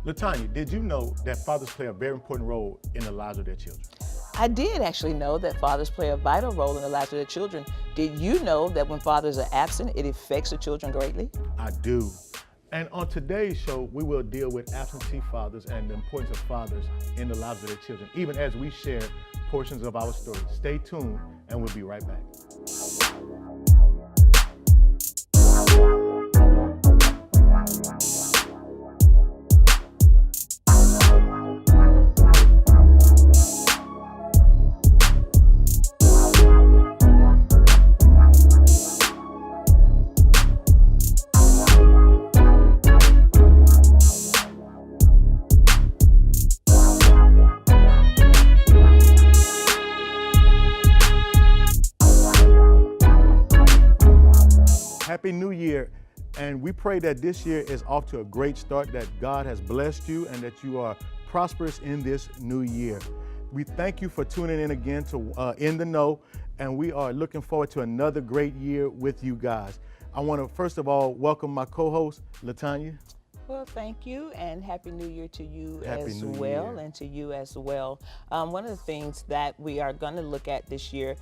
LaTanya, did you know that fathers play a very important role in the lives of their children? I did actually know that fathers play a vital role in the lives of their children. Did you know that when fathers are absent, it affects the children greatly? I do. And on today's show, we will deal with absentee fathers and the importance of fathers in the lives of their children, even as we share portions of our story. Stay tuned, and we'll be right back. Happy New Year, and we pray that this year is off to a great start, that God has blessed you and that you are prosperous in this new year. We thank you for tuning in again to In the Know, and we are looking forward to another great year with you guys. I want to first of all welcome my co-host, LaTanya. Well, thank you, and Happy New Year to you Happy as New well, Year. and to you as well. One of the things that we are going to look at this year,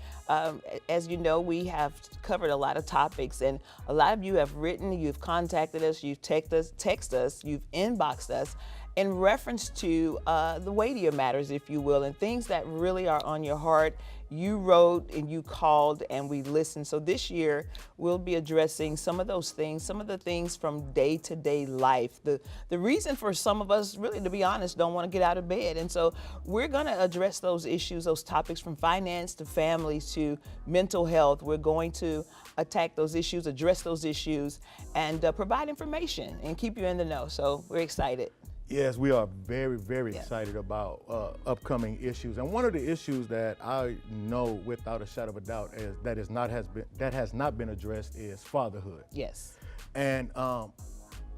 as you know, we have covered a lot of topics, and a lot of you have written, you've contacted us, you've text us, you've inboxed us in reference to the weightier matters, if you will, and things that really are on your heart. You wrote and you called and we listened. So this year we'll be addressing some of those things, some of the things from day-to-day life. The reason for some of us, really, to be honest, don't want to get out of bed. And so we're going to address those issues, those topics, from finance to families to mental health. We're going to attack those issues, address those issues, and provide information and keep you in the know. So we're excited. Yes, we are very, very excited about upcoming issues. And one of the issues that I know without a shadow of a doubt is that has not been addressed is fatherhood. Yes. And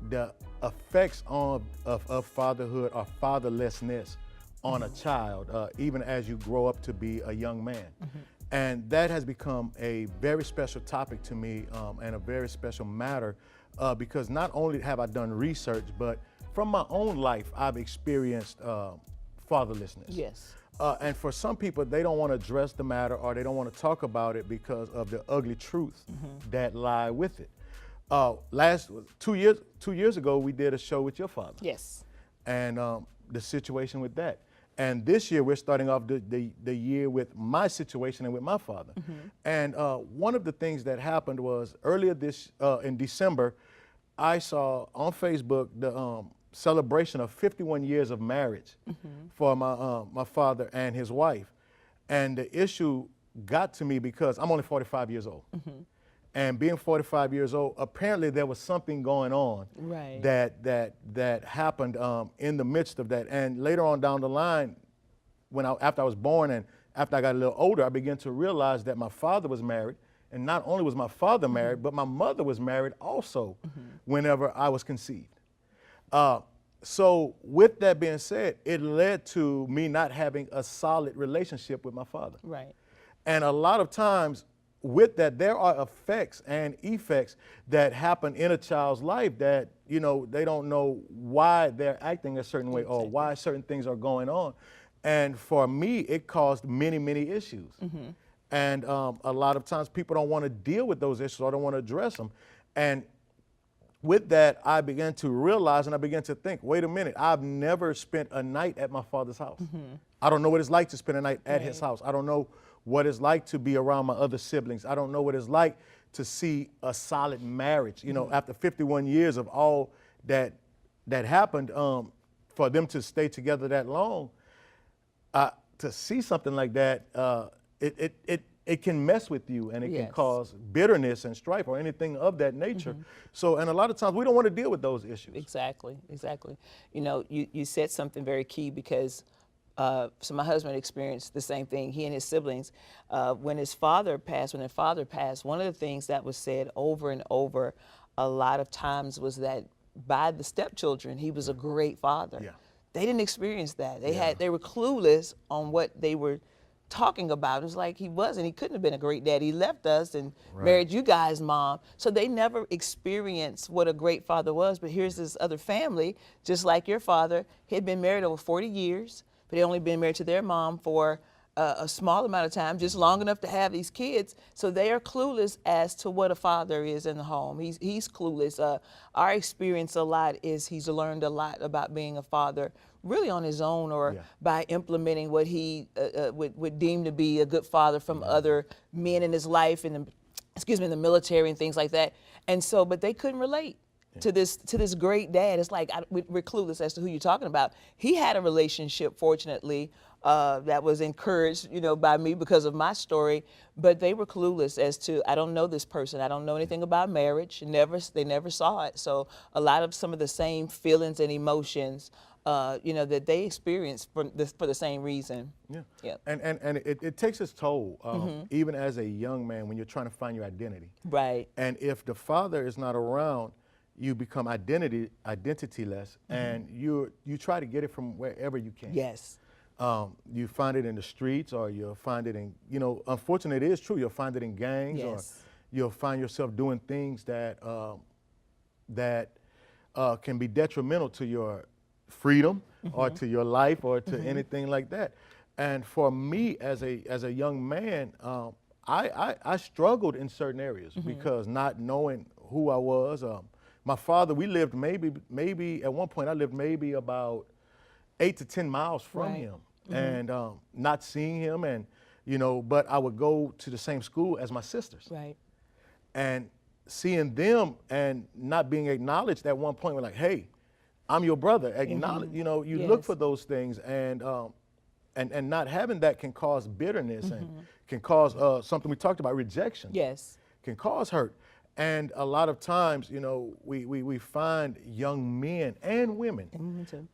the effects of fatherhood or fatherlessness on a child, even as you grow up to be a young man. Mm-hmm. And that has become a very special topic to me, and a very special matter, because not only have I done research, but from my own life, I've experienced fatherlessness. Yes. And for some people, they don't want to address the matter, or they don't want to talk about it because of the ugly truths that lie with it. 2 years ago, we did a show with your father. Yes. And the situation with that. And this year, we're starting off the year with my situation and with my father. And one of the things that happened was earlier in December, I saw on Facebook the celebration of 51 years of marriage for my father and his wife. And the issue got to me because I'm only 45 years old. And being 45 years old, apparently there was something going on that happened in the midst of that. And later on down the line, after I was born and after I got a little older, I began to realize that my father was married. And not only was my father married, but my mother was married also whenever I was conceived. So with that being said, it led to me not having a solid relationship with my father. Right. And a lot of times with that, there are effects and effects that happen in a child's life that, you know, they don't know why they're acting a certain way or why certain things are going on. And for me, it caused many, many issues. And a lot of times people don't want to deal with those issues or don't want to address them. And with that, I began to realize and I began to think, wait a minute, I've never spent a night at my father's house. I don't know what it's like to spend a night at his house. I don't know what it's like to be around my other siblings. I don't know what it's like to see a solid marriage. You know, after 51 years of all that happened, for them to stay together that long, to see something like that, it can mess with you, and it can cause bitterness and strife or anything of that nature. So, and a lot of times we don't want to deal with those issues. Exactly. You know, you said something very key because, so my husband experienced the same thing. He and his siblings, when their father passed, one of the things that was said over and over a lot of times was that by the stepchildren, he was a great father. They didn't experience that. They were clueless on what they were talking about. It was like he wasn't. He couldn't have been a great dad. He left us and Right. married you guys' mom. So they never experienced what a great father was. But here's this other family, just like your father. He had been married over 40 years, but he only been married to their mom for a small amount of time, just long enough to have these kids. So they are clueless as to what a father is in the home. He's clueless. Our experience a lot is he's learned a lot about being a father really on his own, or Yeah. by implementing what he would deem to be a good father from other men in his life, in the military and things like that. And so, but they couldn't relate to this great dad. It's like we're clueless as to who you're talking about. He had a relationship, fortunately, that was encouraged, by me because of my story. But they were clueless as to, I don't know this person. I don't know anything about marriage. They never saw it. So a lot of some of the same feelings and emotions, that they experienced for the same reason. Yeah. Yep. And it takes its toll, even as a young man, when you're trying to find your identity. Right. And if the father is not around, you become identityless, and you try to get it from wherever you can. Yes. You find it in the streets, or you'll find it in, unfortunately it is true, you'll find it in gangs, Yes. or you'll find yourself doing things that can be detrimental to your freedom, or to your life, or to anything like that. And for me as a young man, I struggled in certain areas because not knowing who I was. My father, we lived maybe at one point I lived maybe about 8 to 10 miles from Right. him, and not seeing him, and but I would go to the same school as my sisters, Right. and seeing them and not being acknowledged at one point. We're like, hey, I'm your brother. Acknowledge. You look Yes. for those things, and not having that can cause bitterness, and can cause something we talked about, rejection. Yes. Can cause hurt. And a lot of times, we find young men and women Me too.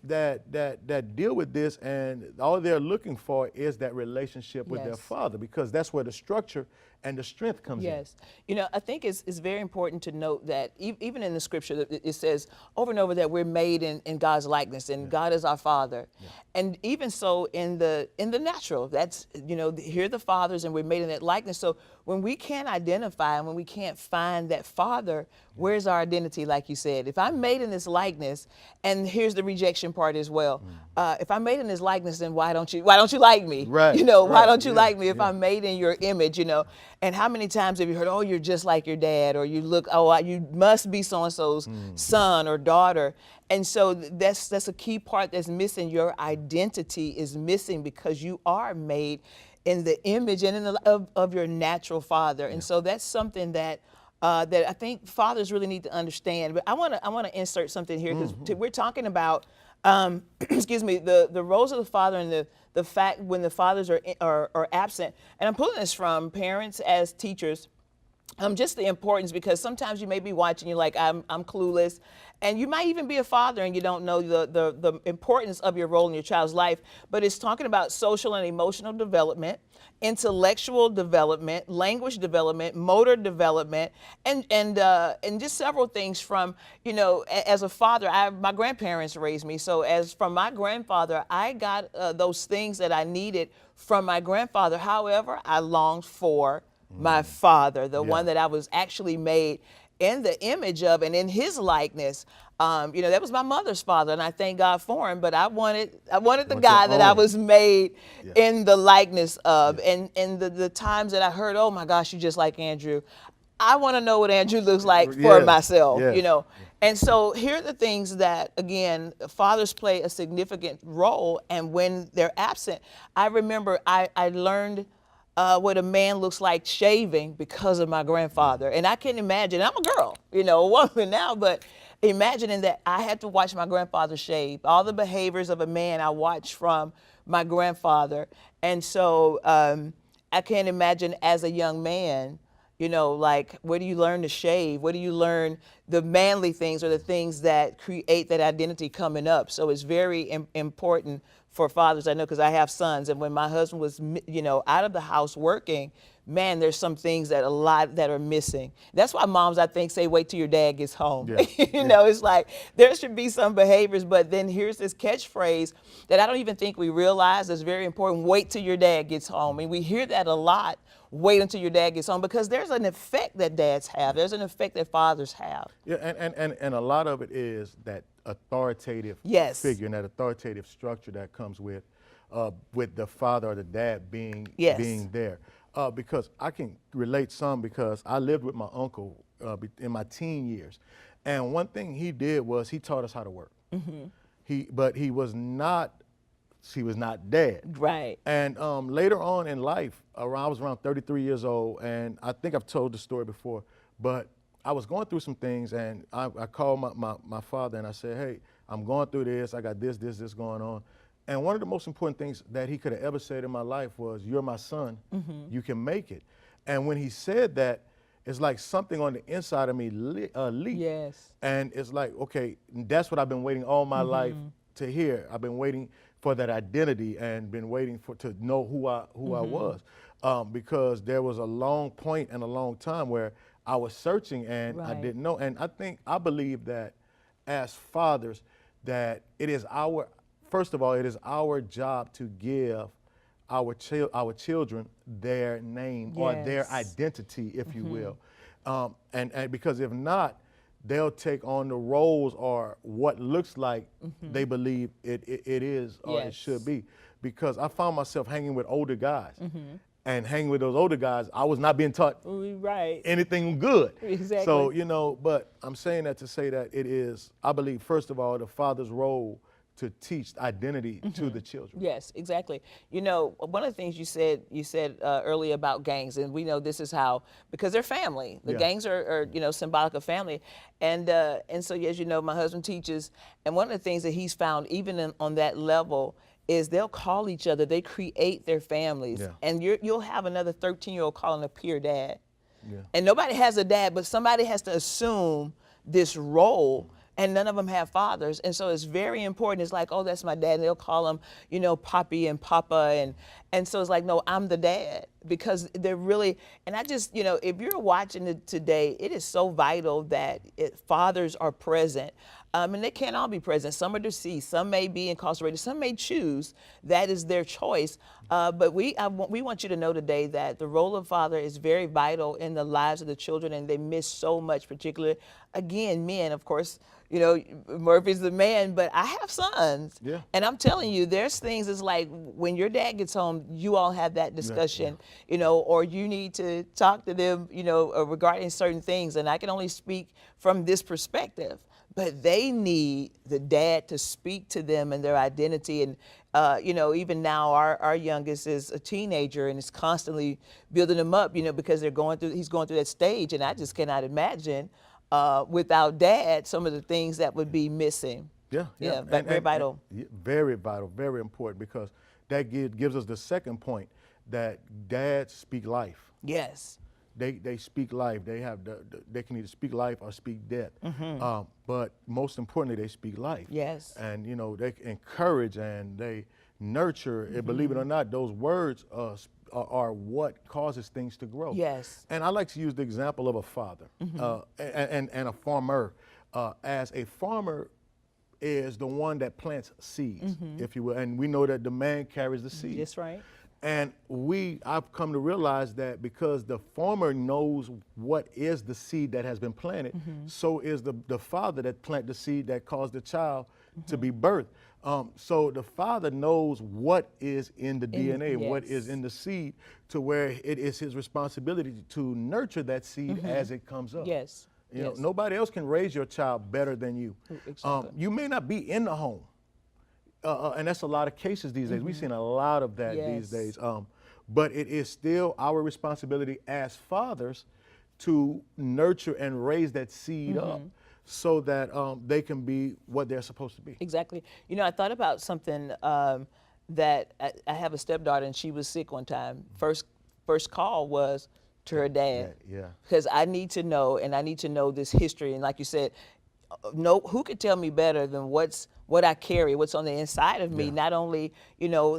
that deal with this, and all they're looking for is that relationship with their Yes. father, because that's where the structure and the strength comes in. Yes. I think it's very important to note that even in the scripture, that it says over and over that we're made in God's likeness, and God is our Father. And even so in the natural, that's, here the fathers, and we're made in that likeness. So when we can't identify and when we can't find that father, where's our identity, like you said? If I'm made in this likeness, and here's the rejection part as well. If I'm made in this likeness, then why don't you like me? Right, Why right, don't you yeah, like me if yeah. I'm made in your image, And how many times have you heard, oh, you're just like your dad, or you must be so-and-so's son or daughter. And so that's a key part that's missing. Your identity is missing because you are made in the image and of your natural father. And so that's something that I think fathers really need to understand. But I want to insert something here, because we're talking about excuse me, the roles of the father, and the fact when the fathers are absent. And I'm pulling this from parents as teachers. Just the importance, because sometimes you may be watching, you're like, I'm clueless, and you might even be a father and you don't know the importance of your role in your child's life. But it's talking about social and emotional development, intellectual development, language development, motor development, and just several things from, as a father, my grandparents raised me. So as from my grandfather, I got those things that I needed from my grandfather. However, I longed for my father, the one that I was actually made in the image of and in his likeness. That was my mother's father, and I thank God for him. But I wanted the guy that I was made in the likeness of. And the times that I heard, oh my gosh, you're just like Andrew. I want to know what Andrew looks like for myself, And so here are the things that, again, fathers play a significant role. And when they're absent, I remember I learned what a man looks like shaving because of my grandfather. And I can imagine, I'm a girl, a woman now, but imagining that I had to watch my grandfather shave. All the behaviors of a man I watched from my grandfather. And so I can't imagine as a young man, like, where do you learn to shave? Where do you learn the manly things, or the things that create that identity coming up? So it's very important for fathers, I know, because I have sons. And when my husband was, out of the house working, man, there's some things that a lot that are missing. That's why moms, I think, say, wait till your dad gets home. Yeah. You know, it's like there should be some behaviors, but then here's this catchphrase that I don't even think we realize is very important. Wait till your dad gets home. And we hear that a lot. Wait until your dad gets home, because there's an effect that dads have. There's an effect that fathers have. Yeah, and a lot of it is that authoritative Yes. figure and that authoritative structure that comes with the father or the dad being Yes. being there. Because I can relate some, because I lived with my uncle in my teen years, and one thing he did was he taught us how to work. But he was not dad. Right. And later on in life, I was around 33 years old, and I think I've told the story before, but I was going through some things, and I called my father and I said, hey, I'm going through this, I got this going on. And one of the most important things that he could have ever said in my life was, you're my son, you can make it. And when he said that, it's like something on the inside of me leaped. Yes. And it's like, okay, that's what I've been waiting all my life to hear. I've been waiting for that identity and been waiting to know who I was, because there was a long point and a long time where I was searching and I Right. didn't know. And I believe that as fathers, that it is first of all, it is our job to give our children their name or their Yes. identity, if you will, and because if not, they'll take on the roles or what looks like they believe it is or it Yes. should be. Because I found myself hanging with older guys, and hanging with those older guys, I was not being taught Right. anything good. Exactly. So, you know, but I'm saying that to say that it is, I believe, first of all, the father's role to teach identity to the children. Yes, exactly. You know, one of the things you said earlier about gangs, and we know this is how, because they're family. The Yeah. gangs are you know, symbolic of family, and so as you know, my husband teaches, and one of the things that he's found, even on that level, is they'll call each other. They create their families, Yeah. and you'll have another 13-year-old calling a peer dad. Yeah. And nobody has a dad, but somebody has to assume this role, and none of them have fathers. And so it's very important. It's like, oh, that's my dad. And they'll call him, you know, Poppy and Papa. And so it's like, no, I'm the dad, because they're really, and I just, you know, if you're watching it today, it is so vital that fathers are present. And they can't all be present. Some are deceased. Some may be incarcerated. Some may choose. That is their choice. But we want you to know today that the role of father is very vital in the lives of the children, and they miss so much, particularly, again, men, of course. You know, Murphy's the man, but I have sons. Yeah. And I'm telling you, there's things, it's like when your dad gets home, you all have that discussion, you know, or you need to talk to them, you know, regarding certain things. And I can only speak from this perspective, but they need the dad to speak to them and their identity. And, you know, even now our youngest is a teenager and is constantly building them up, you know, because he's going through that stage. And I just cannot imagine without dad, some of the things that would be missing. Yeah. Very vital. Very vital, very important, because that gives us the second point, that dads speak life. Yes. They speak life. They have they can either speak life or speak death. But most importantly, they speak life. Yes. And you know, they encourage and they nurture. And believe it or not, those words are what causes things to grow. Yes. And I like to use the example of a father and a farmer. As a farmer is the one that plants seeds, if you will, and we know that the man carries the seed. That's right. And I've come to realize that because the farmer knows what is the seed that has been planted, so is the father that planted the seed that caused the child to be birthed. So the father knows what is in the DNA, what is in the seed, to where it is his responsibility to nurture that seed as it comes up. Yes. You know, nobody else can raise your child better than you. Exactly. You may not be in the home. And that's a lot of cases these days. We've seen a lot of that these days. But it is still our responsibility as fathers to nurture and raise that seed up so that they can be what they're supposed to be. Exactly. You know, I thought about something that I have a stepdaughter, and she was sick one time. First call was to her dad. Yeah. Because I need to know, and I need to know this history. And like you said, no, who could tell me better than what I carry, what's on the inside of me? Yeah. Not only,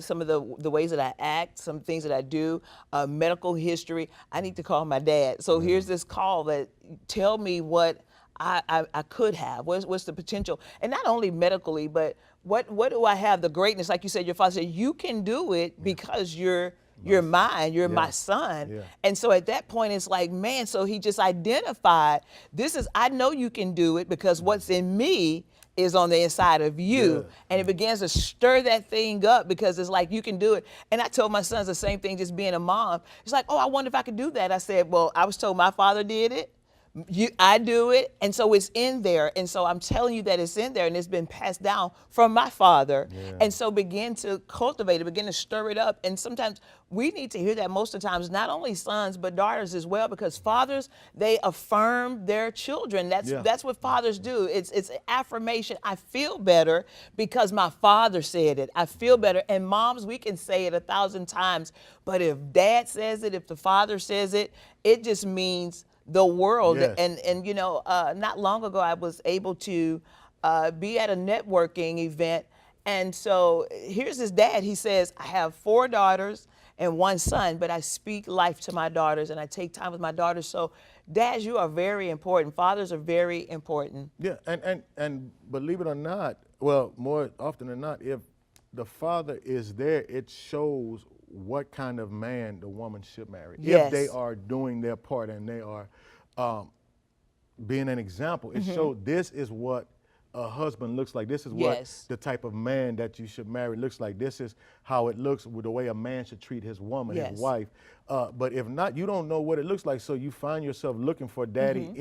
some of the ways that I act, some things that I do, medical history. I need to call my dad. So here's this call that tell me what I could have. What's the potential? And not only medically, but what do I have? The greatness, like you said, your father said, you can do it because you're mine, you're my son. Yeah. And so at that point, it's like, man, so he just identified, I know you can do it because what's in me is on the inside of you. Yeah. And it begins to stir that thing up because it's like, you can do it. And I told my sons the same thing, just being a mom. It's like, oh, I wonder if I could do that. I said, well, I was told my father did it. I do it, and so it's in there, and so I'm telling you that it's in there, and it's been passed down from my father, and so begin to cultivate it, begin to stir it up, and sometimes we need to hear that most of the times, not only sons but daughters as well, because fathers, they affirm their children. That's what fathers do. It's affirmation. I feel better because my father said it. I feel better, and moms, we can say it 1,000 times, but if dad says it, if the father says it, it just means the world. Yes. And not long ago, I was able to be at a networking event. And so here's his dad. He says, I have 4 daughters and 1 son, but I speak life to my daughters and I take time with my daughters. So dads, you are very important. Fathers are very important. Yeah, and believe it or not, well, more often than not, if the father is there, it shows what kind of man the woman should marry. Yes. If they are doing their part and they are being an example, it shows this is what a husband looks like. This is what the type of man that you should marry looks like. This is how it looks with the way a man should treat his woman, his wife. But if not, you don't know what it looks like, so you find yourself looking for daddy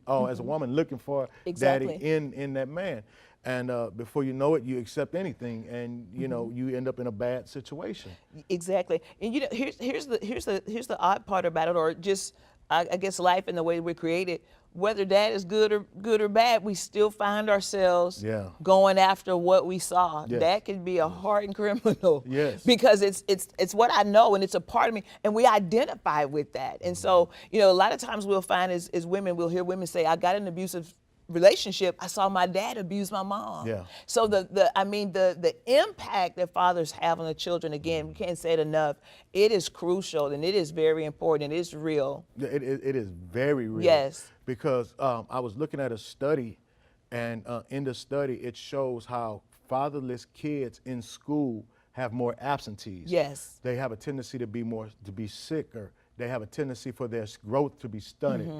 as a woman looking for daddy in that man. And before you know it, you accept anything, and you end up in a bad situation. Exactly. And here's the odd part about it, or just I guess life and the way we're created. Whether that is good or bad, we still find ourselves going after what we saw. That could be a hardened criminal. Yes. Because it's what I know, and it's a part of me, and we identify with that. And so a lot of times we'll find as women, we'll hear women say, I got an abusive relationship. I saw my dad abuse my mom. Yeah. So the impact that fathers have on the children, again, we can't say it enough. It is crucial, and it is very important. It is real. It is very real. Yes. Because I was looking at a study, and in the study it shows how fatherless kids in school have more absentees. Yes. They have a tendency to be sicker. They have a tendency for their growth to be stunted.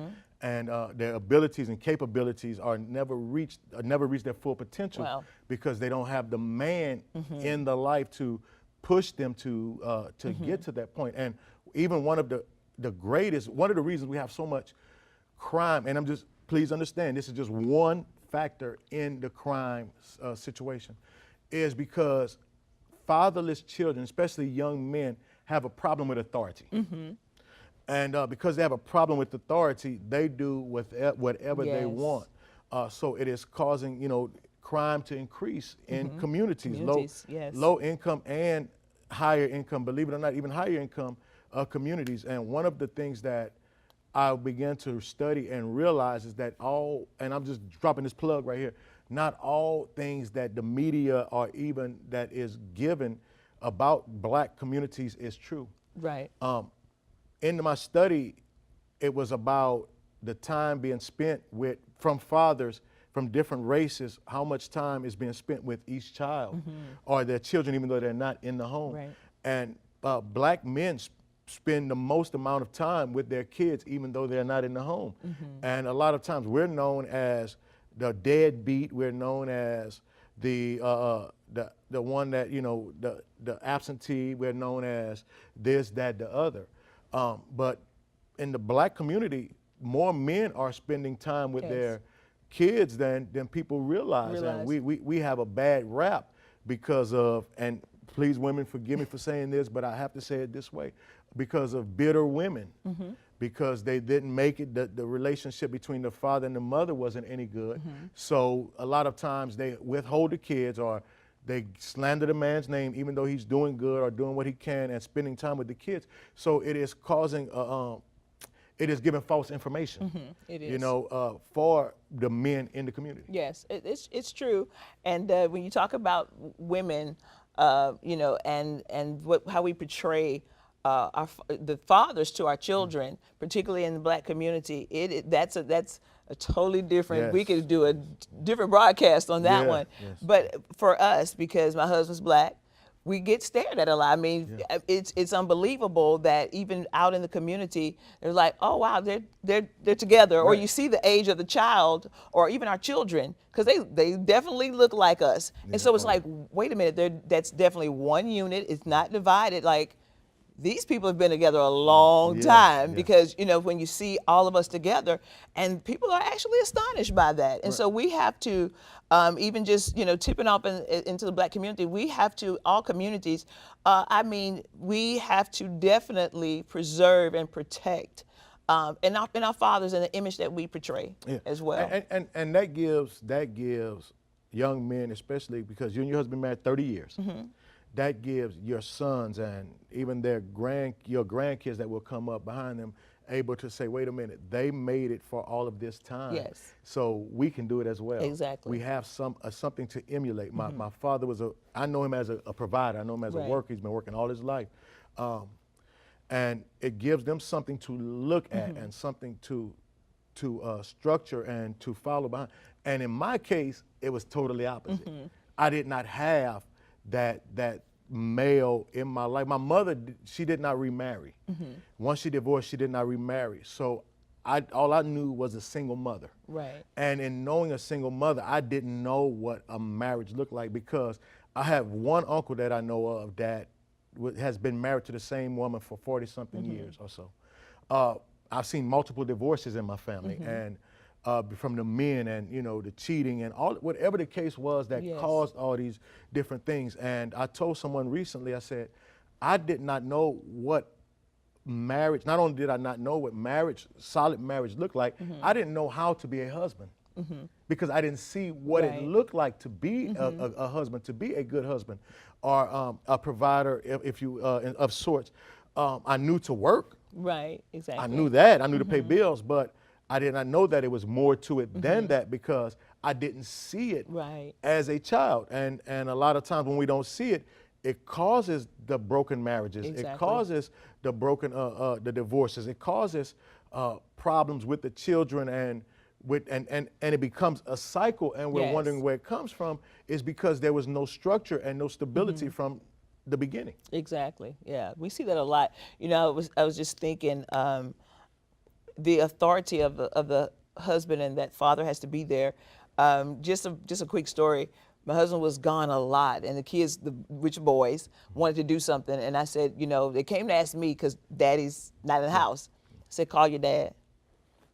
And their abilities and capabilities are never reach their full potential because they don't have the man in the life to push them to get to that point. And even one of the reasons we have so much crime, and please understand, this is just one factor in the crime situation, is because fatherless children, especially young men, have a problem with authority. And because they have a problem with authority, they do whatever they want. So it is causing, crime to increase in communities, low income and higher income, believe it or not, even higher income communities. And one of the things that I began to study and realize is that and I'm just dropping this plug right here, not all things that the media or even that is given about black communities is true. Right. In my study, it was about the time being spent from fathers from different races, how much time is being spent with each child or their children, even though they're not in the home. Right. And black men spend the most amount of time with their kids, even though they're not in the home. And a lot of times we're known as the deadbeat. We're known as the one that, the absentee. We're known as this, that, the other. But in the black community, more men are spending time with their kids than people realize. And we have a bad rap because of, and please women forgive me for saying this, but I have to say it this way, because of bitter women, because they didn't make it, the relationship between the father and the mother wasn't any good. So a lot of times they withhold the kids, or they slander the man's name even though he's doing good or doing what he can and spending time with the kids. So it is causing it is giving false information. It is. You know, for the men in the community. Yes, it's true. And when you talk about women, you know, and how we portray the fathers to our children, particularly in the Black community, that's a totally different. We Yes. could do a different broadcast on that Yeah, one. yes. But for us, because my husband's Black, we get stared at a lot. I mean, it's unbelievable that even out in the community, they're like, oh wow, they're together. Or Right. you see the age of the child, or even our children, because they definitely look like us. And so it's like, wait a minute, that's definitely one unit. It's not divided. Like, these people have been together a long Yeah, time, yeah. because, you know, when you see all of us together, and people are actually astonished by that. And so we have to, even just, you know, tipping off into the Black community, we have to, all communities, I mean, we have to definitely preserve and protect and our fathers and the image that we portray as well. And that gives young men, especially because you and your husband married 30 years, that gives your sons and even your grandkids that will come up behind them able to say, wait a minute, they made it for all of this time. Yes. So we can do it as well. Exactly. We have something to emulate. My father was I know him as a provider. I know him as a worker. He's been working all his life. And it gives them something to look at and something to structure and to follow behind. And in my case, it was totally opposite. I did not have that male in my life. My mother, she did not remarry. Once she divorced, she did not remarry. So all I knew was a single mother. Right. And in knowing a single mother, I didn't know what a marriage looked like, because I have one uncle that I know of that has been married to the same woman for 40-something years or so. I've seen multiple divorces in my family, and from the men and, you know, the cheating and whatever the case was that caused all these different things. And I told someone recently, I said, I did not know what marriage, not only did I not know what solid marriage looked like, I didn't know how to be a husband, because I didn't see what it looked like to be a husband, to be a good husband, or a provider, if you of sorts. I knew to work. Right, exactly. I knew that. I knew to pay bills, but I did not know that it was more to it than that, because I didn't see it as a child. And a lot of times when we don't see it, it causes the broken marriages. It causes the broken the divorces. It causes problems with the children, and it becomes a cycle, and we're wondering where it comes from. Is because there was no structure and no stability from the beginning. Exactly. Yeah, we see that a lot. You know, I was just thinking, the authority of the husband and that father has to be there. Just a quick story. My husband was gone a lot, and the kids, the rich boys, wanted to do something, and I said, you know, they came to ask me because Daddy's not in the house. I said, call your dad.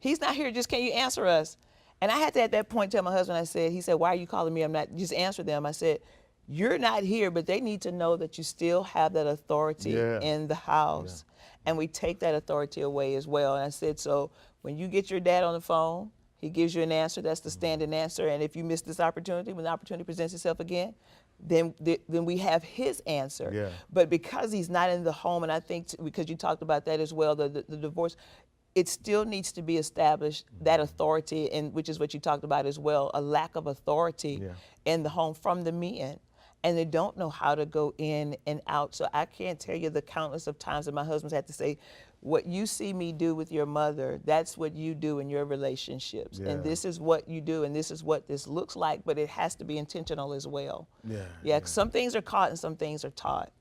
He's not here. Just can you answer us? And I had to at that point tell my husband. He said, why are you calling me? I'm not. Just answer them. I said, you're not here, but they need to know that you still have that authority in the house. And we take that authority away as well. And I said, so when you get your dad on the phone, he gives you an answer. That's the standing answer. And if you miss this opportunity, when the opportunity presents itself again, then we have his answer. Yeah. But because he's not in the home, and I think because you talked about that as well, the divorce, it still needs to be established, that authority, and which is what you talked about as well, a lack of authority in the home from the men. And they don't know how to go in and out. So I can't tell you the countless of times that my husband's had to say, what you see me do with your mother, that's what you do in your relationships. And this is what you do, and this is what this looks like, but it has to be intentional as well. Yeah, some things are caught and some things are taught.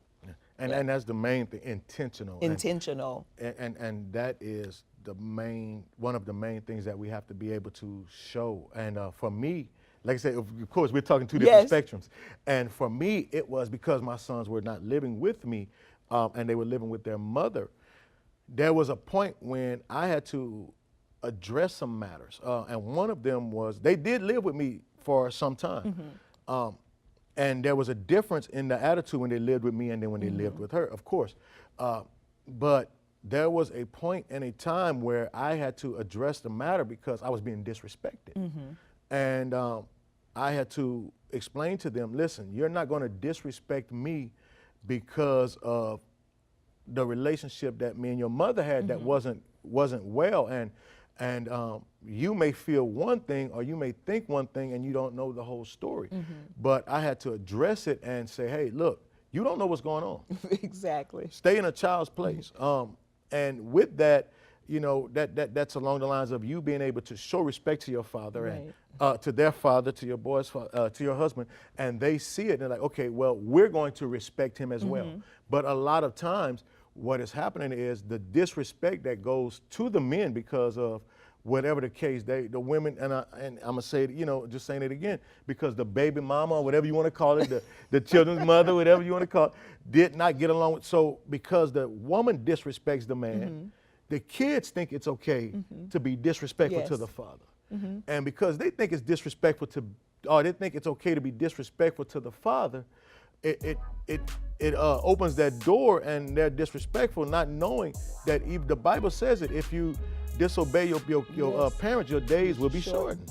And that's the main thing, intentional. Intentional. And that is one of the main things that we have to be able to show. And for me, like I said, of course, we're talking two different spectrums. And for me, it was because my sons were not living with me, and they were living with their mother. There was a point when I had to address some matters. And one of them was, they did live with me for some time. And there was a difference in the attitude when they lived with me and then when they lived with her, of course. But there was a point and a time where I had to address the matter because I was being disrespected. And I had to explain to them, listen, you're not going to disrespect me because of the relationship that me and your mother had that wasn't wasn't well, and you may feel one thing or you may think one thing and you don't know the whole story. But I had to address it and say, hey, look, you don't know what's going on. Exactly. Stay in a child's place. And with that, you know, that's along the lines of you being able to show respect to your father and to their father, to your boy's to your husband, and they see it and they're like, okay, well, we're going to respect him as well. But a lot of times what is happening is the disrespect that goes to the men because of whatever the case, the women, and I'm gonna say it, you know, just saying it again, because the baby mama or whatever you want to call it, the children's mother, whatever you want to call it, did not get along with. So because the woman disrespects the man, the kids think it's okay to be disrespectful to the father. And because they think it's disrespectful or they think it's okay to be disrespectful to the father, it opens that door and they're disrespectful, not knowing that even the Bible says it. If you disobey your parents, your days will be shortened.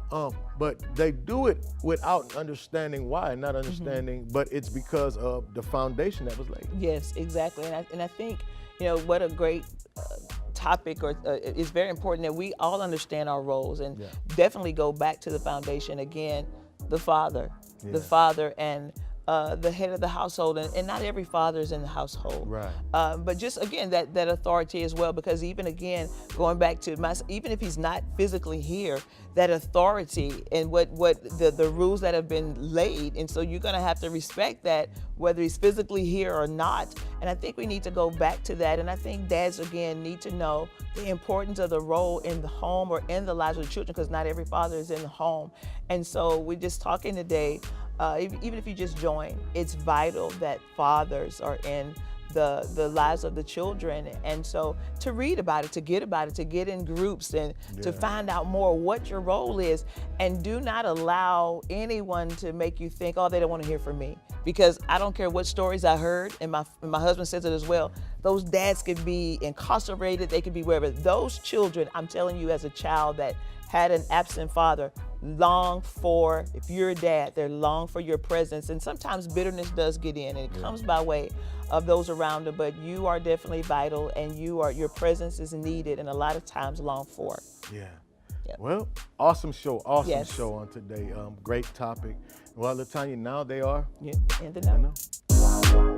But they do it without understanding why, not understanding, but it's because of the foundation that was laid. Yes, exactly. And I think, you know, what a great topic, or it's very important that we all understand our roles and definitely go back to the foundation again, the father, and the head of the household, and not every father is in the household. Right. But just again, that authority as well, because even again, going back to even if he's not physically here, that authority and what the rules that have been laid, and so you're gonna have to respect that whether he's physically here or not. And I think we need to go back to that. And I think dads again need to know the importance of the role in the home or in the lives of the children, because not every father is in the home. And so we're just talking today. Even if you just join, it's vital that fathers are in the lives of the children. And so to read about it, to get in groups and to find out more what your role is. And do not allow anyone to make you think, oh, they don't want to hear from me. Because I don't care what stories I heard, and my husband says it as well, those dads could be incarcerated, they could be wherever. Those children, I'm telling you as a child that had an absent father, long for, if you're a dad, they're long for your presence. And sometimes bitterness does get in, and it comes by way of those around them, but you are definitely vital, and your presence is needed and a lot of times longed for. Yeah. Well, awesome show on today. Great topic. Well, Latanya, now they are in the know.